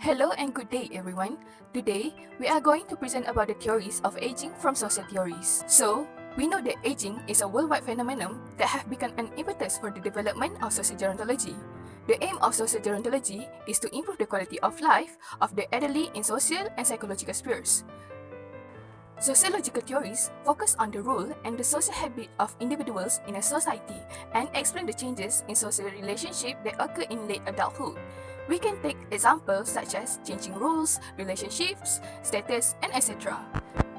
Hello and good day everyone. Today, we are going to present about the theories of aging from social theories. So, we know that aging is a worldwide phenomenon that have become an impetus for the development of social gerontology. The aim of social gerontology is to improve the quality of life of the elderly in social and psychological spheres. Sociological theories focus on the role and the social habit of individuals in a society and explain the changes in social relationships that occur in late adulthood. We can take examples such as changing roles, relationships, status, and etc.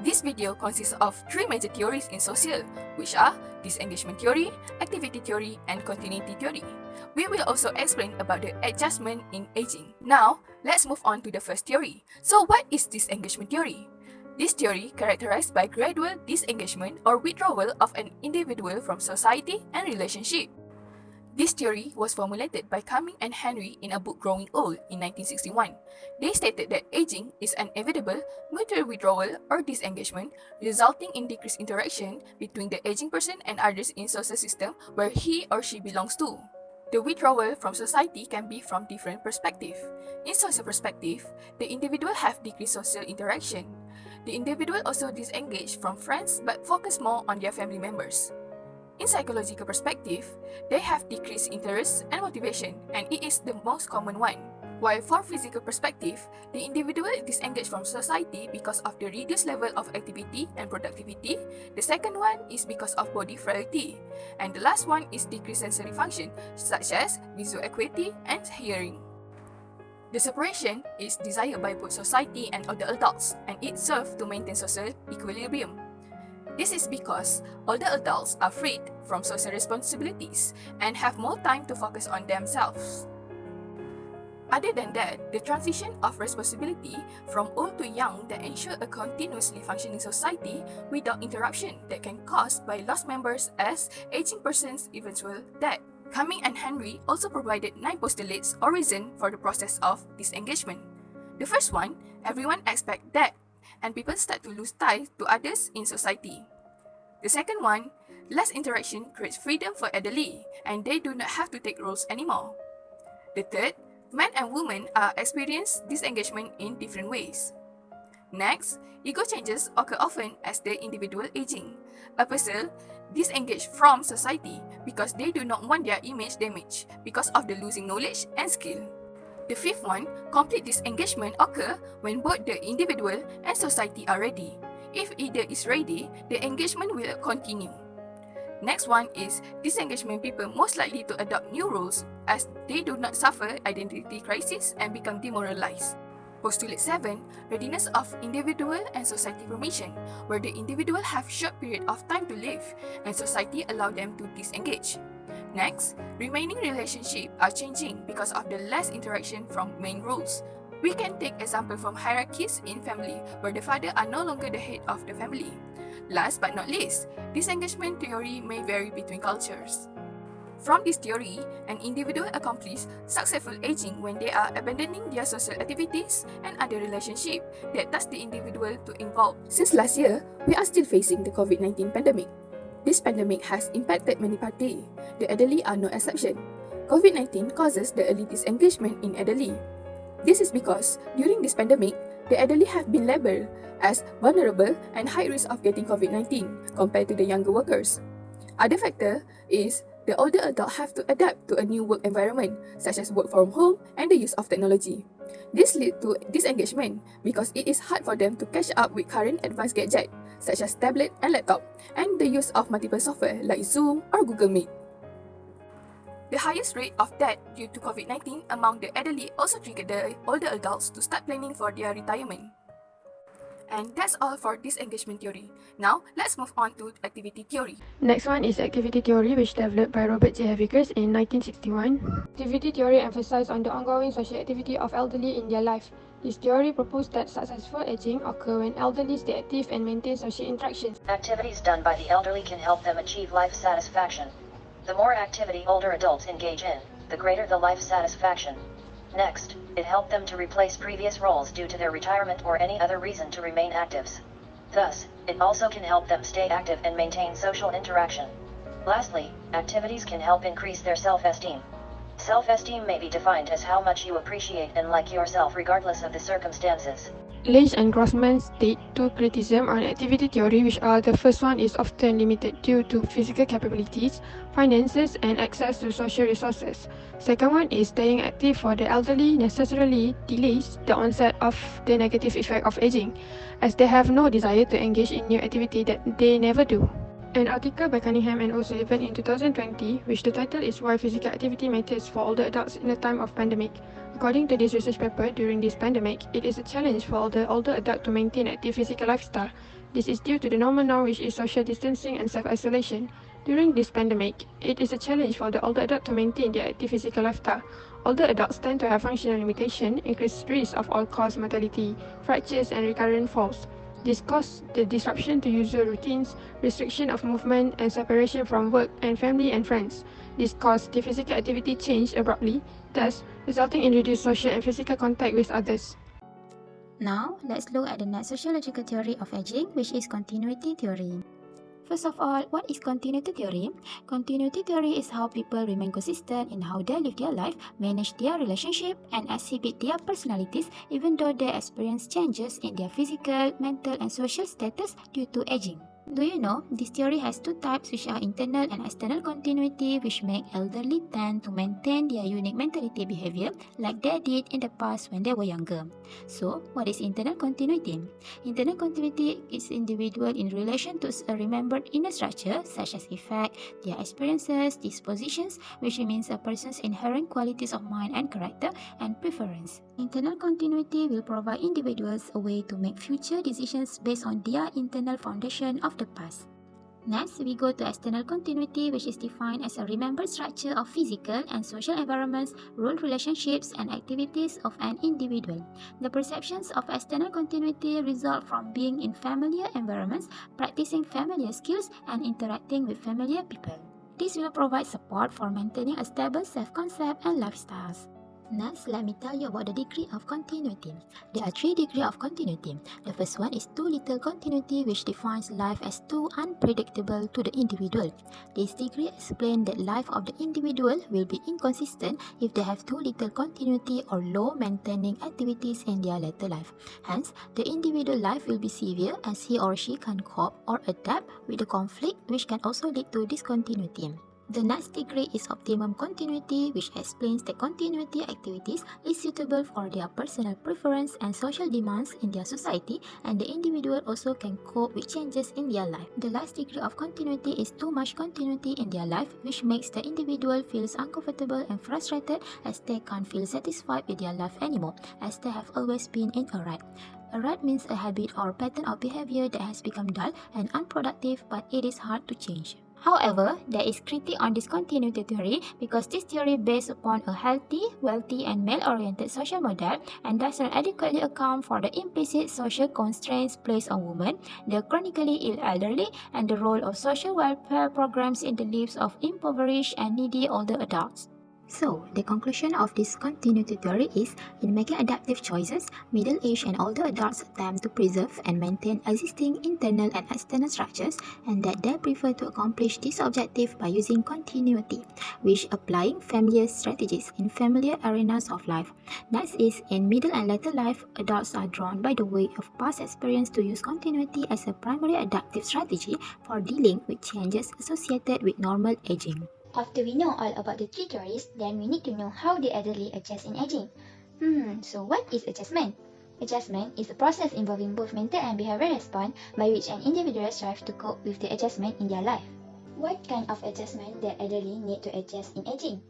This video consists of three major theories in social, which are disengagement theory, activity theory, and continuity theory. We will also explain about the adjustment in aging. Now, let's move on to the first theory. So what is disengagement theory? This theory characterized by gradual disengagement or withdrawal of an individual from society and relationship. This theory was formulated by Cumming and Henry in a book Growing Old in 1961. They stated that aging is an inevitable mutual withdrawal or disengagement resulting in decreased interaction between the aging person and others in social system where he or she belongs to. The withdrawal from society can be from different perspectives. In social perspective, the individual have decreased social interaction. The individual also disengage from friends but focus more on their family members. In psychological perspective, they have decreased interest and motivation, and it is the most common one. While from physical perspective, the individual disengage from society because of the reduced level of activity and productivity. The second one is because of body frailty. And the last one is decreased sensory function, such as visual acuity and hearing. The separation is desired by both society and older adults, and it serves to maintain social equilibrium. This is because older adults are freed from social responsibilities and have more time to focus on themselves. Other than that, the transition of responsibility from old to young that ensure a continuously functioning society without interruption that can caused by lost members as aging person's eventual death. Cumming and Henry also provided 9 postulates or reasons for the process of disengagement. The first one, everyone expects death, and people start to lose ties to others in society. The second one, less interaction creates freedom for elderly, and they do not have to take roles anymore. The third, men and women are experience disengagement in different ways. Next, ego changes occur often as the individual aging. A person disengage from society because they do not want their image damaged because of the losing knowledge and skill. The fifth one, complete disengagement occur when both the individual and society are ready. If either is ready, the engagement will continue. Next one is disengagement people most likely to adopt new roles as they do not suffer identity crisis and become demoralized. Postulate 7, readiness of individual and society formation, where the individual have short period of time to live and society allow them to disengage. Next, remaining relationships are changing because of the less interaction from main roles. We can take example from hierarchies in family where the father are no longer the head of the family. Last but not least, disengagement theory may vary between cultures. From this theory, an individual accomplishes successful aging when they are abandoning their social activities and other relationships that touch the individual to involve. Since last year, we are still facing the COVID-19 pandemic. This pandemic has impacted many parties. The elderly are no exception. COVID-19 causes the early disengagement in elderly. This is because during this pandemic, the elderly have been labeled as vulnerable and high risk of getting COVID-19 compared to the younger workers. Other factor is the older adults have to adapt to a new work environment, such as work from home and the use of technology. This leads to disengagement because it is hard for them to catch up with current advanced gadgets, such as tablet and laptop, and the use of multiple software like Zoom or Google Meet. The highest rate of death due to COVID-19 among the elderly also triggered the older adults to start planning for their retirement. And that's all for disengagement theory. Now, let's move on to activity theory. Next one is activity theory, which developed by Robert J. Vickers in 1961. Activity theory emphasizes on the ongoing social activity of elderly in their life. This theory proposed that successful aging occurs when elderly stay active and maintain social interactions. Activities done by the elderly can help them achieve life satisfaction. The more activity older adults engage in, the greater the life satisfaction. Next, it helped them to replace previous roles due to their retirement or any other reason to remain actives. Thus, it also can help them stay active and maintain social interaction. Lastly, activities can help increase their self-esteem. Self-esteem may be defined as how much you appreciate and like yourself regardless of the circumstances. Lynch and Grossman state two criticisms on activity theory, which are: the first one is often limited due to physical capabilities, finances, and access to social resources. Second one is staying active for the elderly necessarily delays the onset of the negative effect of aging, as they have no desire to engage in new activity that they never do. An article by Cunningham and O'Sullivan in 2020, which the title is Why Physical Activity Matters for Older Adults in a Time of Pandemic. According to this research paper, during this pandemic, it is a challenge for the older adult to maintain active physical lifestyle. This is due to the normal now, which is social distancing and self-isolation. During this pandemic, it is a challenge for the older adult to maintain their active physical lifestyle. Older adults tend to have functional limitation, increased risk of all-cause mortality, fractures, and recurrent falls. This caused the disruption to usual routines, restriction of movement, and separation from work and family and friends. This caused the physical activity change abruptly, thus resulting in reduced social and physical contact with others. Now, let's look at the next sociological theory of aging, which is continuity theory. First of all, what is continuity theory? Continuity theory is how people remain consistent in how they live their life, manage their relationship, and exhibit their personalities even though they experience changes in their physical, mental, and social status due to aging. Do you know, this theory has two types, which are internal and external continuity, which make elderly tend to maintain their unique mentality behavior like they did in the past when they were younger. So, what is internal continuity? Internal continuity is individual in relation to a remembered inner structure, such as effect, their experiences, dispositions, which means a person's inherent qualities of mind and character and preference. Internal continuity will provide individuals a way to make future decisions based on their internal foundation of the past. Next, we go to external continuity, which is defined as a remembered structure of physical and social environments, role relationships, and activities of an individual. The perceptions of external continuity result from being in familiar environments, practicing familiar skills, and interacting with familiar people. This will provide support for maintaining a stable self-concept and lifestyles. Next, let me tell you about the degree of continuity. There are 3 degrees of continuity. The first one is too little continuity, which defines life as too unpredictable to the individual. This degree explains that life of the individual will be inconsistent if they have too little continuity or low maintaining activities in their later life. Hence, the individual life will be severe as he or she can cope or adapt with the conflict, which can also lead to discontinuity. The next degree is optimum continuity, which explains that continuity activities is suitable for their personal preference and social demands in their society, and the individual also can cope with changes in their life. The last degree of continuity is too much continuity in their life, which makes the individual feels uncomfortable and frustrated as they can't feel satisfied with their life anymore, as they have always been in a rut. A rut means a habit or pattern of behavior that has become dull and unproductive, but it is hard to change. However, there is critique on this continuity theory because this theory based upon a healthy, wealthy, and male-oriented social model and does not adequately account for the implicit social constraints placed on women, the chronically ill elderly, and the role of social welfare programs in the lives of impoverished and needy older adults. So, the conclusion of this continuity theory is, in making adaptive choices, middle-aged and older adults attempt to preserve and maintain existing internal and external structures, and that they prefer to accomplish this objective by using continuity, which applying familiar strategies in familiar arenas of life. Next is, in middle and later life, adults are drawn by the weight of past experience to use continuity as a primary adaptive strategy for dealing with changes associated with normal aging. After we know all about the 3 theories, then we need to know how the elderly adjust in aging. So what is adjustment? Adjustment is a process involving both mental and behavioral response by which an individual strives to cope with the adjustment in their life. What kind of adjustment the elderly need to adjust in aging?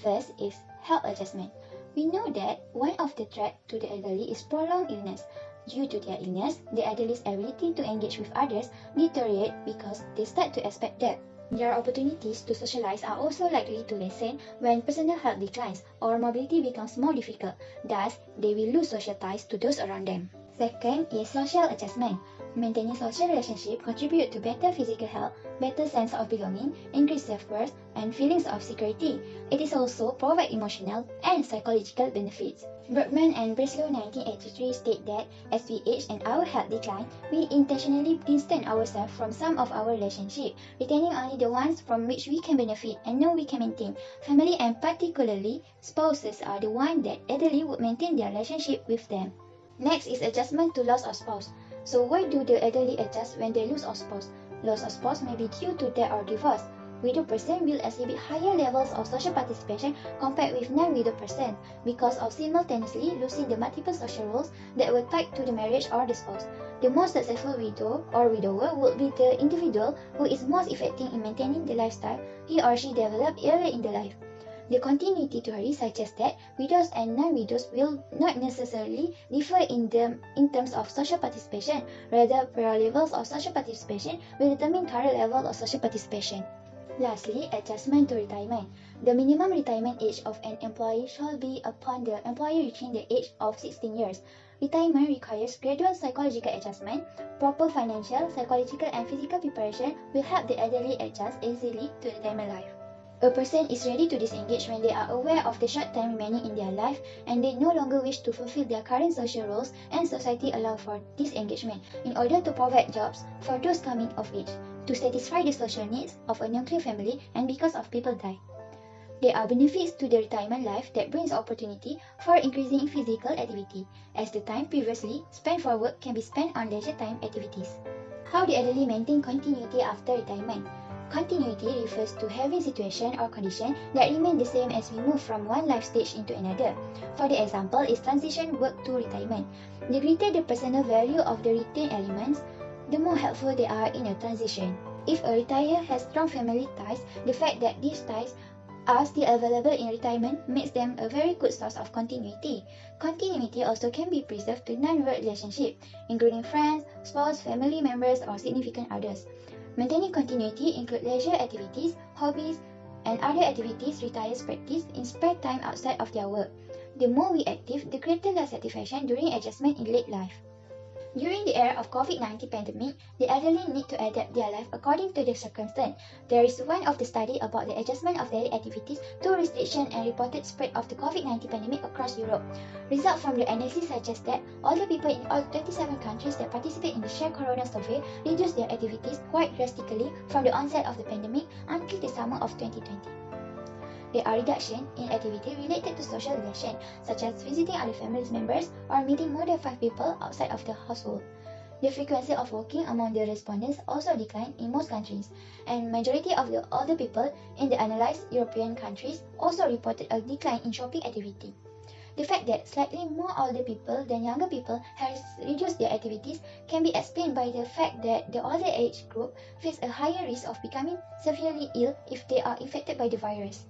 First is health adjustment. We know that one of the threats to the elderly is prolonged illness. Due to their illness, the elderly's ability to engage with others deteriorate because they start to expect death. Their opportunities to socialize are also likely to lessen when personal health declines or mobility becomes more difficult. Thus, they will lose social ties to those around them. Second is social adjustment. Maintaining social relationships contribute to better physical health, better sense of belonging, increased self-worth, and feelings of security. It is also provide emotional and psychological benefits. Bergman and Breslow 1983 state that as we age and our health decline, we intentionally distance ourselves from some of our relationships, retaining only the ones from which we can benefit and know we can maintain. Family and particularly spouses are the ones that elderly would maintain their relationship with them. Next is adjustment to loss of spouse. So why do the elderly adjust when they lose a spouse? Loss of spouse may be due to death or divorce. Widow person will exhibit higher levels of social participation compared with non-widow person because of simultaneously losing the multiple social roles that were tied to the marriage or the spouse. The most successful widow or widower would be the individual who is most effective in maintaining the lifestyle he or she developed early in the life. The continuity theory suggests that widows and non-widows will not necessarily differ in terms of social participation. Rather, prior levels of social participation will determine current level of social participation. Lastly, adjustment to retirement. The minimum retirement age of an employee shall be upon the employee reaching the age of 16 years. Retirement requires gradual psychological adjustment. Proper financial, psychological, and physical preparation will help the elderly adjust easily to retirement life. A person is ready to disengage when they are aware of the short time remaining in their life and they no longer wish to fulfill their current social roles and society allow for disengagement in order to provide jobs for those coming of age, to satisfy the social needs of a nuclear family and because of people die. There are benefits to the retirement life that brings opportunity for increasing physical activity, as the time previously spent for work can be spent on leisure time activities. How the elderly maintain continuity after retirement? Continuity refers to having situation or condition that remain the same as we move from one life stage into another. For the example is transition work to retirement. The greater the personal value of the retained elements, the more helpful they are in a transition. If a retired has strong family ties, the fact that these ties are still available in retirement makes them a very good source of continuity. Continuity also can be preserved to non-work relationships, including friends, spouse, family members, or significant others. Maintaining continuity include leisure activities, hobbies, and other activities retirees practice in spare time outside of their work. The more we active, the greater the satisfaction during adjustment in late life. During the era of COVID-19 pandemic, the elderly need to adapt their life according to the circumstance. There is one of the study about the adjustment of daily activities to restriction and reported spread of the COVID-19 pandemic across Europe. Results from the analysis suggest that older people in all 27 countries that participate in the Share Corona survey reduced their activities quite drastically from the onset of the pandemic until the summer of 2020. There are reductions in activity related to social relations, such as visiting other family members or meeting more than 5 people outside of the household. The frequency of walking among the respondents also declined in most countries, and majority of the older people in the analyzed European countries also reported a decline in shopping activity. The fact that slightly more older people than younger people has reduced their activities can be explained by the fact that the older age group face a higher risk of becoming severely ill if they are infected by the virus.